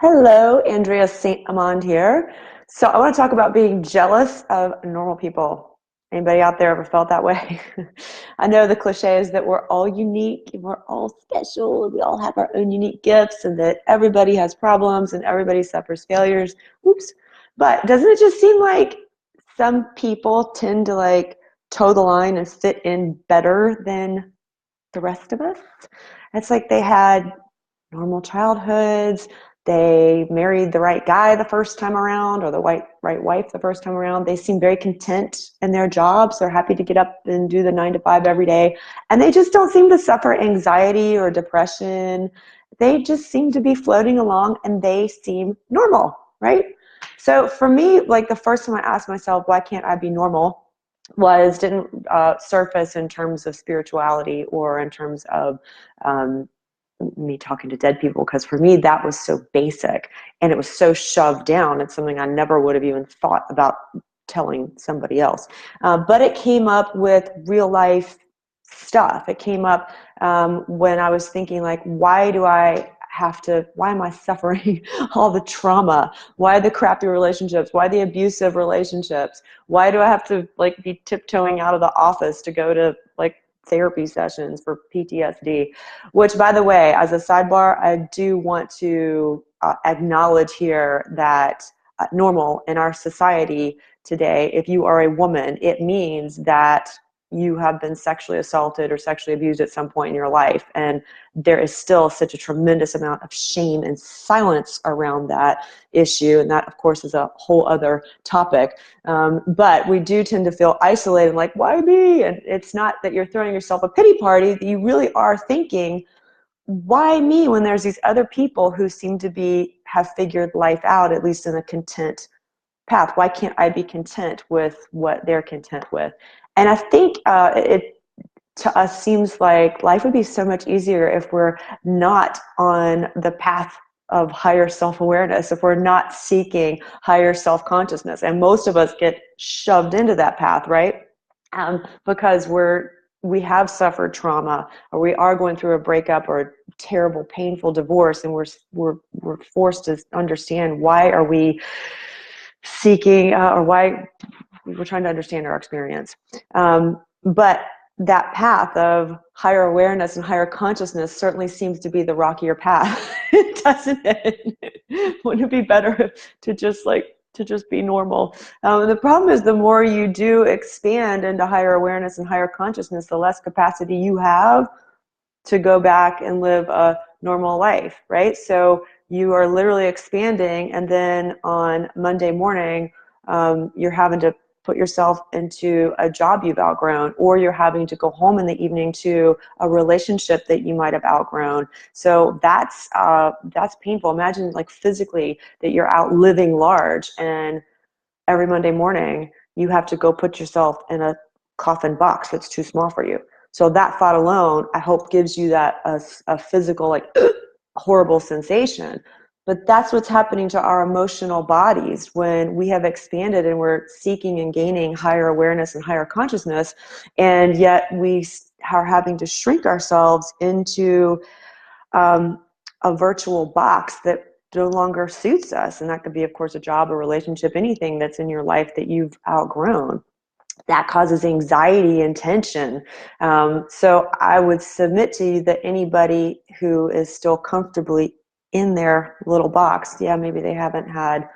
Hello, Andrea St. Amand here. So I want to talk about being jealous of normal people. Anybody out there ever felt that way? I know the cliche is that we're all unique and we're all special and we all have our own unique gifts and that everybody has problems and everybody suffers failures. Oops. But doesn't it just seem like some people tend to toe the line and fit in better than the rest of us? It's like they had normal childhoods. They married the right guy the first time around, or the right wife the first time around. They seem very content in their jobs. They're happy to get up and do the 9 to 5 every day. And they just don't seem to suffer anxiety or depression. They just seem to be floating along and they seem normal, right? So for me, like the first time I asked myself, why can't I be normal? Didn't surface in terms of spirituality or in terms of me talking to dead people, because for me that was so basic and it was so shoved down. It's something I never would have even thought about telling somebody else. But it came up with real life stuff. It came up when I was thinking, like, why am I suffering all the trauma? Why the crappy relationships? Why the abusive relationships? Why do I have to be tiptoeing out of the office to go to therapy sessions for PTSD? Which, by the way, as a sidebar, I do want to acknowledge here that normal in our society today, if you are a woman, it means that you have been sexually assaulted or sexually abused at some point in your life. And there is still such a tremendous amount of shame and silence around that issue. And that, of course, is a whole other topic. But we do tend to feel isolated, like, why me? And it's not that you're throwing yourself a pity party. You really are thinking, why me, when there's these other people who seem to have figured life out, at least in a content path? Why can't I be content with what they're content with? And I think it to us seems like life would be so much easier if we're not on the path of higher self-awareness, if we're not seeking higher self-consciousness. And most of us get shoved into that path, right? Because we have suffered trauma, or we are going through a breakup or a terrible, painful divorce, and we're forced to understand, why are we seeking, or why we're trying to understand our experience. But that path of higher awareness and higher consciousness certainly seems to be the rockier path, doesn't it? Wouldn't it be better to just be normal? The problem is, the more you do expand into higher awareness and higher consciousness, the less capacity you have to go back and live a normal life, right? So you are literally expanding, and then on Monday morning, you're having to put yourself into a job you've outgrown, or you're having to go home in the evening to a relationship that you might have outgrown. So that's painful. Imagine, physically, that you're out living large, and every Monday morning you have to go put yourself in a coffin box that's too small for you. So that thought alone, I hope, gives you that a physical, horrible sensation. But that's what's happening to our emotional bodies when we have expanded and we're seeking and gaining higher awareness and higher consciousness, and yet we are having to shrink ourselves into a virtual box that no longer suits us. And that could be, of course, a job, a relationship, anything that's in your life that you've outgrown. That causes anxiety and tension. So I would submit to you that anybody who is still comfortably in their little box, yeah, maybe they haven't had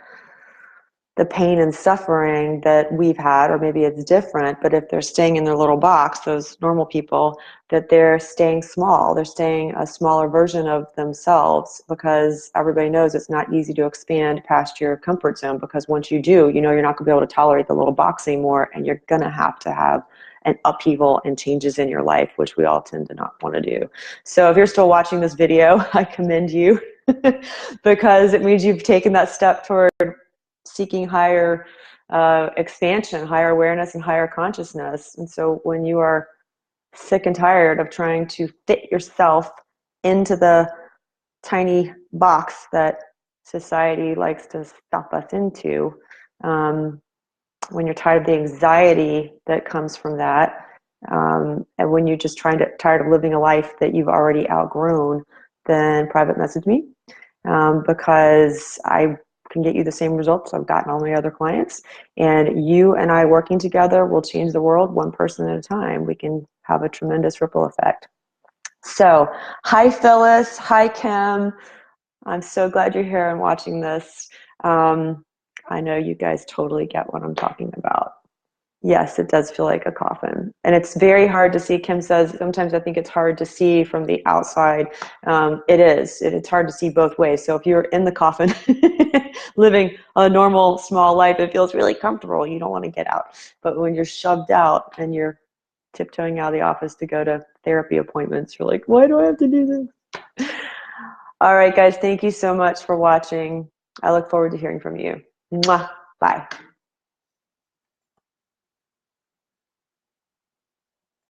the pain and suffering that we've had, or maybe it's different, but if they're staying in their little box, those normal people, that they're staying small, they're staying a smaller version of themselves, because everybody knows it's not easy to expand past your comfort zone, because once you do, you're not going to be able to tolerate the little box anymore, and you're going to have an upheaval and changes in your life, which we all tend to not want to do. So if you're still watching this video, I commend you because it means you've taken that step toward seeking higher expansion, higher awareness, and higher consciousness. And so when you are sick and tired of trying to fit yourself into the tiny box that society likes to stuff us into, when you're tired of the anxiety that comes from that, and when you're just tired of living a life that you've already outgrown, then private message me. because I can get you the same results I've gotten all my other clients. And you and I working together will change the world one person at a time. We can have a tremendous ripple effect. So, hi Phyllis, hi Kim. I'm so glad you're here and watching this. I know you guys totally get what I'm talking about. Yes, it does feel like a coffin. And it's very hard to see. Kim says, sometimes I think it's hard to see from the outside. It is. It's hard to see both ways. So if you're in the coffin living a normal, small life, it feels really comfortable. You don't want to get out. But when you're shoved out and you're tiptoeing out of the office to go to therapy appointments, you're like, why do I have to do this? All right, guys, thank you so much for watching. I look forward to hearing from you. Mwah. Bye.